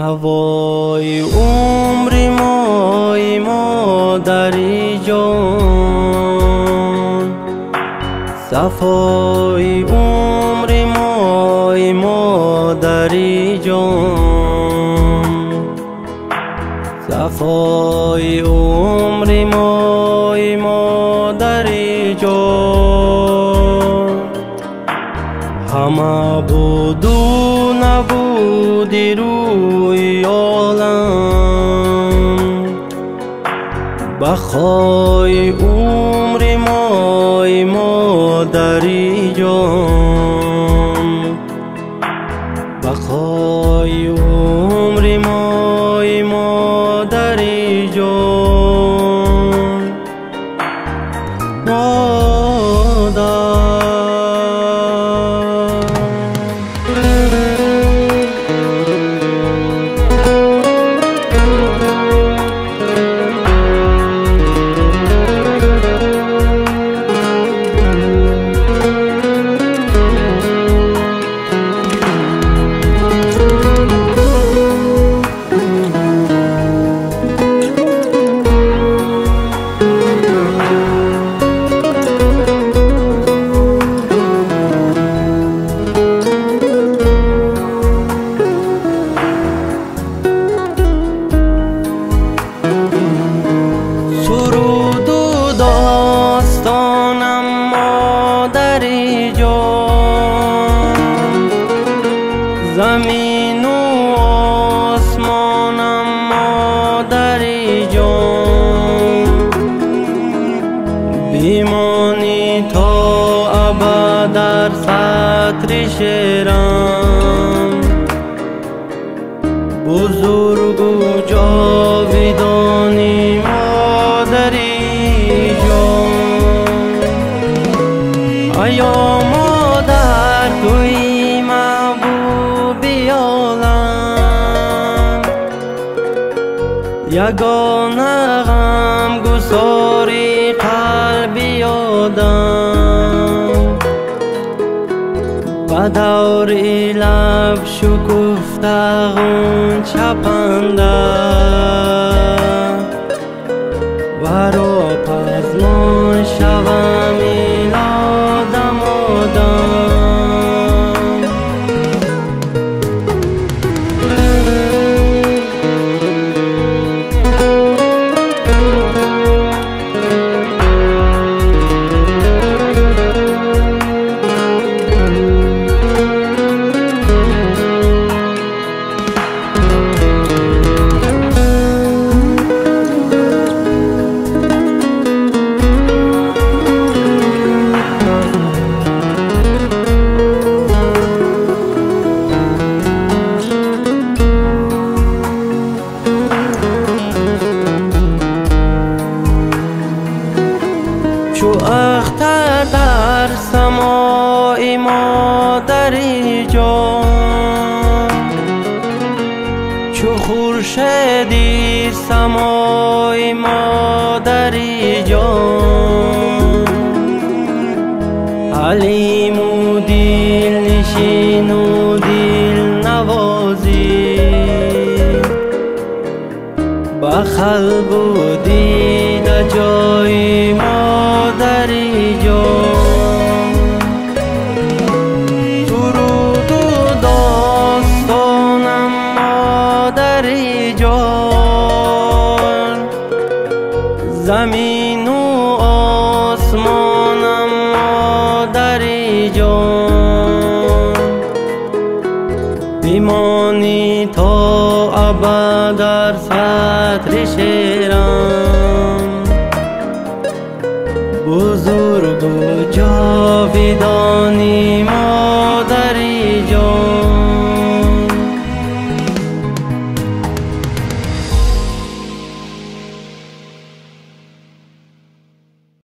هوای عمر مای مادری جان، صفای عمر مای مادری جان، صفای عمر مای مادری جان. همه بود و نبودی روی عالم، بخوای عمر مای مادری جان، بخوای عمر مای مادری جان. مادر زمین و آسمانم مادری جان، بیمانی تا ابد در سطر شعرم، بزرگ و جاودانی مادری جان. آیا مادر توی یگانه غم گساری قلبی آدم، به دور لب شکفته غنچه پنده، ورا پزمان شوم ایلادم آدم. چو اختر در سماع مادری جان، چو خورشیدی سماع مادری جان، حلیم و دل نشین و دل نوازی، به قلب و دیده جای مادری جان. درود و داستانم مادری جان، زمین و آسمانم مادری جان، بیمانی تا ابد در سطر شعرم، بزرگ